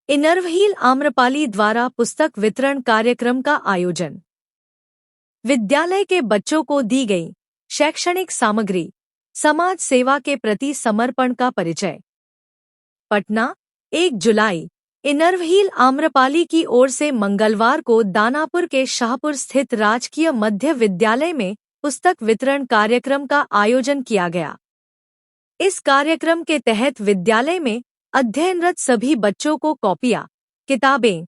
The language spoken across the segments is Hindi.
इनरव्हील आम्रपाली द्वारा पुस्तक वितरण कार्यक्रम का आयोजन। विद्यालय के बच्चों को दी गई शैक्षणिक सामग्री, समाज सेवा के प्रति समर्पण का परिचय। पटना, 1 जुलाई। इनरव्हील आम्रपाली की ओर से मंगलवार को दानापुर के शाहपुर स्थित राजकीय मध्य विद्यालय में पुस्तक वितरण कार्यक्रम का आयोजन किया गया। इस कार्यक्रम के तहत विद्यालय में अध्ययनरत सभी बच्चों को कॉपियां, किताबें,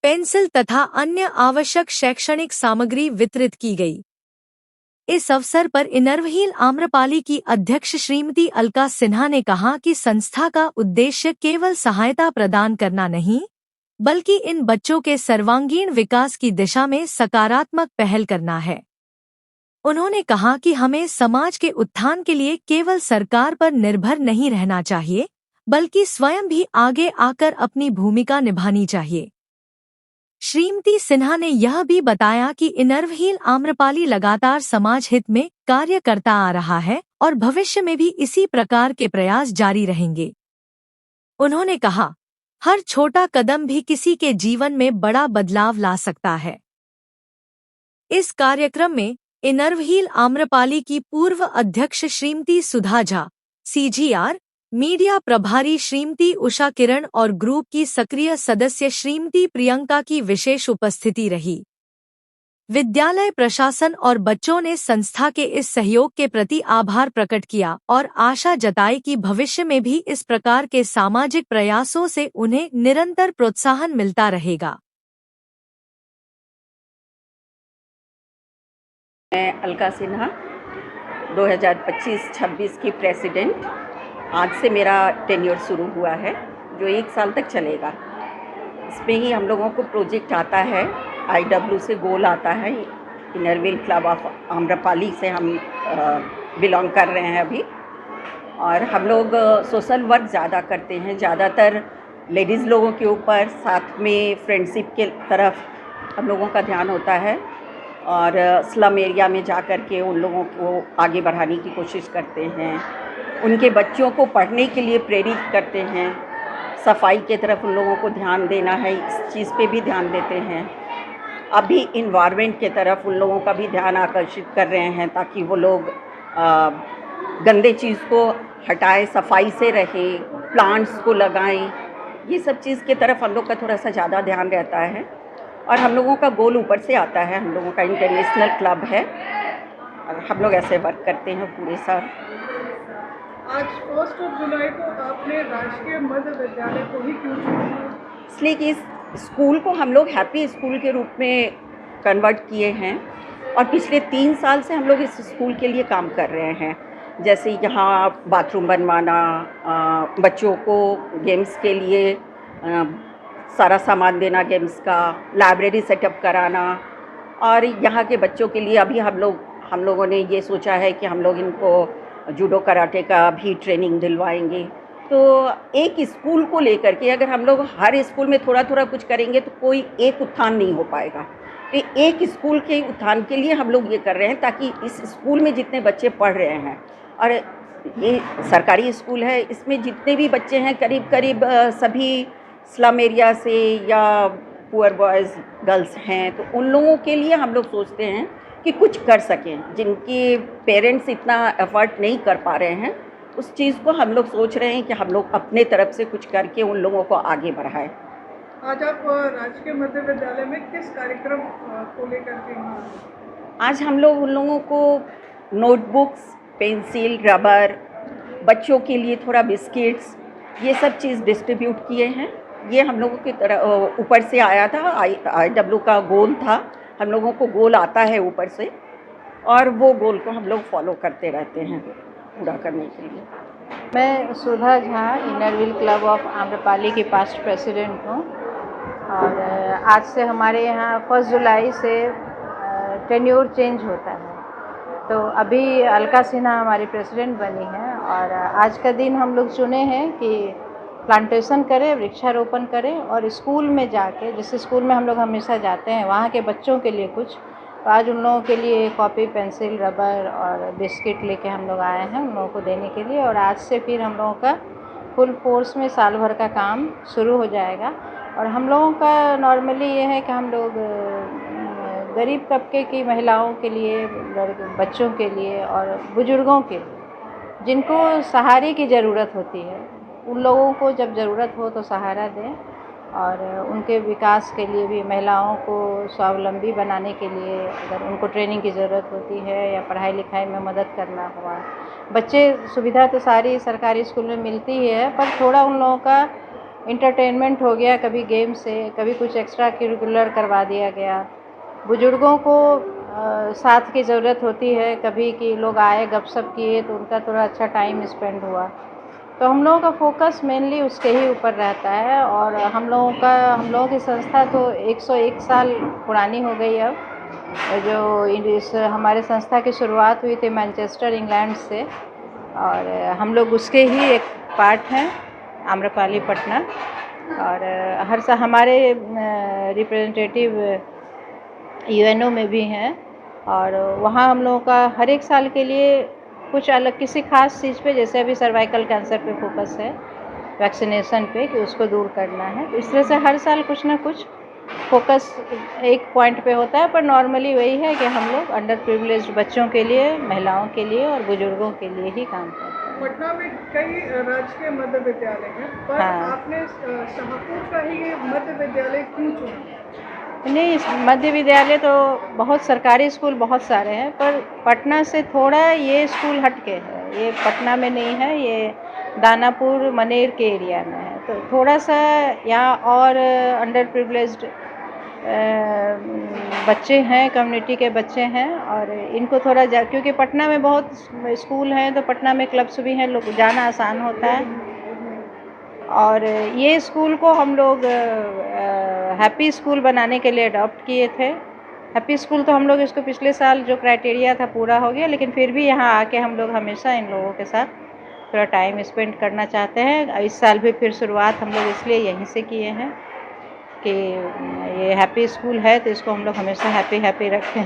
पेंसिल तथा अन्य आवश्यक शैक्षणिक सामग्री वितरित की गई। इस अवसर पर इनरव्हील आम्रपाली की अध्यक्ष श्रीमती अलका सिन्हा ने कहा कि संस्था का उद्देश्य केवल सहायता प्रदान करना नहीं, बल्कि इन बच्चों के सर्वांगीण विकास की दिशा में सकारात्मक पहल करना है। उन्होंने कहा कि हमें समाज के उत्थान के लिए केवल सरकार पर निर्भर नहीं रहना चाहिए, बल्कि स्वयं भी आगे आकर अपनी भूमिका निभानी चाहिए। श्रीमती सिन्हा ने यह भी बताया कि इनरव्हील आम्रपाली लगातार समाज हित में कार्य करता आ रहा है और भविष्य में भी इसी प्रकार के प्रयास जारी रहेंगे। उन्होंने कहा, हर छोटा कदम भी किसी के जीवन में बड़ा बदलाव ला सकता है। इस कार्यक्रम में इनरव्हील आम्रपाली की पूर्व अध्यक्ष श्रीमती सुधा झा, CGR, मीडिया प्रभारी श्रीमती उषा किरण और ग्रुप की सक्रिय सदस्य श्रीमती प्रियंका की विशेष उपस्थिति रही। विद्यालय प्रशासन और बच्चों ने संस्था के इस सहयोग के प्रति आभार प्रकट किया और आशा जताई कि भविष्य में भी इस प्रकार के सामाजिक प्रयासों से उन्हें निरंतर प्रोत्साहन मिलता रहेगा। मैं अलका सिन्हा, 2025-26 की प्रेसिडेंट। आज से मेरा टेन्योर शुरू हुआ है जो 1 साल तक चलेगा। इसमें ही हम लोगों को प्रोजेक्ट आता है, IW से गोल आता है। इनरव्हील क्लब ऑफ आम्रपाली से हम बिलोंग कर रहे हैं अभी। और हम लोग सोशल वर्क ज़्यादा करते हैं, ज़्यादातर लेडीज़ लोगों के ऊपर, साथ में फ्रेंडशिप के तरफ हम लोगों का ध्यान होता है। और स्लम एरिया में जा कर के उन लोगों को आगे बढ़ाने की कोशिश करते हैं, उनके बच्चों को पढ़ने के लिए प्रेरित करते हैं। सफाई के तरफ उन लोगों को ध्यान देना है, इस चीज़ पे भी ध्यान देते हैं। अभी इन्वायरमेंट के तरफ उन लोगों का भी ध्यान आकर्षित कर रहे हैं ताकि वो लोग गंदे चीज़ को हटाएं, सफाई से रहें, प्लांट्स को लगाएं। ये सब चीज़ के तरफ हम लोग का थोड़ा सा ज़्यादा ध्यान रहता है। और हम लोगों का गोल ऊपर से आता है, हम लोगों का इंटरनेशनल क्लब है और हम लोग ऐसे वर्क करते हैं पूरे साल। आज 1 जुलाई को आपने राजकीय मध्य विद्यालय को ही क्यों चुना? इसलिए कि इस स्कूल को हम लोग हैप्पी स्कूल के रूप में कन्वर्ट किए हैं और पिछले 3 साल से हम लोग इस स्कूल के लिए काम कर रहे हैं। जैसे यहाँ बाथरूम बनवाना, बच्चों को गेम्स के लिए सारा सामान देना, गेम्स का लाइब्रेरी सेटअप कराना। और यहाँ के बच्चों के लिए अभी हम लोगों ने ये सोचा है कि हम लोग इनको जूडो कराटे का भी ट्रेनिंग दिलवाएंगे। तो एक स्कूल को लेकर के अगर हम लोग हर स्कूल में थोड़ा थोड़ा कुछ करेंगे तो कोई एक उत्थान नहीं हो पाएगा। तो एक स्कूल के उत्थान के लिए हम लोग ये कर रहे हैं ताकि इस स्कूल में जितने बच्चे पढ़ रहे हैं, और ये सरकारी स्कूल है, इसमें जितने भी बच्चे हैं करीब करीब सभी स्लम एरिया से या पुअर बॉयज़ गर्ल्स हैं, तो उन लोगों के लिए हम लोग सोचते हैं कि कुछ कर सकें। जिनके पेरेंट्स इतना एफर्ट नहीं कर पा रहे हैं, उस चीज़ को हम लोग सोच रहे हैं कि हम लोग अपने तरफ से कुछ करके उन लोगों को आगे बढ़ाएं। आज आप राजकीय मध्य विद्यालय में किस कार्यक्रम को लेकर के हैं? आज हम लोग उन लोगों को नोटबुक्स, पेंसिल, रबर, बच्चों के लिए थोड़ा बिस्किट्स, ये सब चीज़ डिस्ट्रीब्यूट किए हैं। ये हम लोगों की तरह ऊपर से आया था, IW का गोल था। हम लोगों को गोल आता है ऊपर से और वो गोल को हम लोग फॉलो करते रहते हैं पूरा करने के लिए। मैं Sudha Jha, Inner Wheel club of Amrapali की पास्ट प्रेसिडेंट हूँ। और आज से हमारे यहाँ 1 जुलाई से टेन्योर चेंज होता है। तो अभी अलका सिन्हा हमारी प्रेसिडेंट बनी है और आज का दिन हम लोग चुने हैं कि प्लांटेशन करें, वृक्षारोपण करें और स्कूल में जाके, जिस स्कूल में हम लोग हमेशा जाते हैं, वहाँ के बच्चों के लिए कुछ, तो आज उन लोगों के लिए कॉपी, पेंसिल, रबर और बिस्किट लेके हम लोग आए हैं उन लोगों को देने के लिए। और आज से फिर हम लोगों का फुल फोर्स में साल भर का काम शुरू हो जाएगा। और हम लोगों का नॉर्मली ये है कि हम लोग गरीब तबके की महिलाओं के लिए, बच्चों के लिए और बुज़ुर्गों के लिए जिनको सहारे की ज़रूरत होती है, उन लोगों को जब ज़रूरत हो तो सहारा दें। और उनके विकास के लिए भी, महिलाओं को स्वावलंबी बनाने के लिए अगर उनको ट्रेनिंग की ज़रूरत होती है या पढ़ाई लिखाई में मदद करना हुआ, बच्चे सुविधा तो सारी सरकारी स्कूल में मिलती ही है, पर थोड़ा उन लोगों का इंटरटेनमेंट हो गया, कभी गेम से, कभी कुछ एक्स्ट्रा करिकुलर करवा दिया गया। बुजुर्गों को साथ की ज़रूरत होती है, कभी कि लोग आए गपशप किए तो उनका थोड़ा अच्छा टाइम स्पेंड हुआ। तो हम लोगों का फोकस मेनली उसके ही ऊपर रहता है। और हम लोगों की संस्था तो 101 साल पुरानी हो गई अब। जो इस हमारे संस्था की शुरुआत हुई थी मैनचेस्टर इंग्लैंड से, और हम लोग उसके ही एक पार्ट हैं, आम्रपाली पटना। और हर साल हमारे रिप्रेजेंटेटिव यूएनओ में भी हैं, और वहाँ हम लोगों का हर एक साल के लिए कुछ अलग किसी खास चीज़ पे, जैसे अभी सर्वाइकल कैंसर पे फोकस है, वैक्सीनेशन पे, कि उसको दूर करना है। तो इस तरह से हर साल कुछ ना कुछ फोकस एक पॉइंट पे होता है, पर नॉर्मली वही है कि हम लोग अंडर प्रिविलेज्ड बच्चों के लिए, महिलाओं के लिए और बुजुर्गों के लिए ही काम करते हैं। पटना में कई राजकीय मध्य विद्यालय हैं, पर हाँ। आपने शाहपुर का ही ये मध्य विद्यालय क्यों चुना? नहीं, मध्य विद्यालय तो बहुत सरकारी स्कूल बहुत सारे हैं, पर पटना से थोड़ा ये स्कूल हट के है। ये पटना में नहीं है, ये दानापुर मनेर के एरिया में है। तो थोड़ा सा यहाँ और अंडर प्रिविलेज्ड बच्चे हैं, कम्युनिटी के बच्चे हैं, और इनको थोड़ा क्योंकि पटना में बहुत स्कूल हैं, तो पटना में क्लब्स भी हैं, लोग जाना आसान होता है। और ये स्कूल को हम लोग हैप्पी स्कूल बनाने के लिए अडॉप्ट किए थे। हैप्पी स्कूल तो हम लोग इसको पिछले साल जो क्राइटेरिया था पूरा हो गया, लेकिन फिर भी यहाँ आके हम लोग हमेशा इन लोगों के साथ थोड़ा टाइम स्पेंड करना चाहते हैं। इस साल भी फिर शुरुआत हम लोग इसलिए यहीं से किए हैं कि ये हैप्पी स्कूल है, तो इसको हम लोग हमेशा हैप्पी रखें।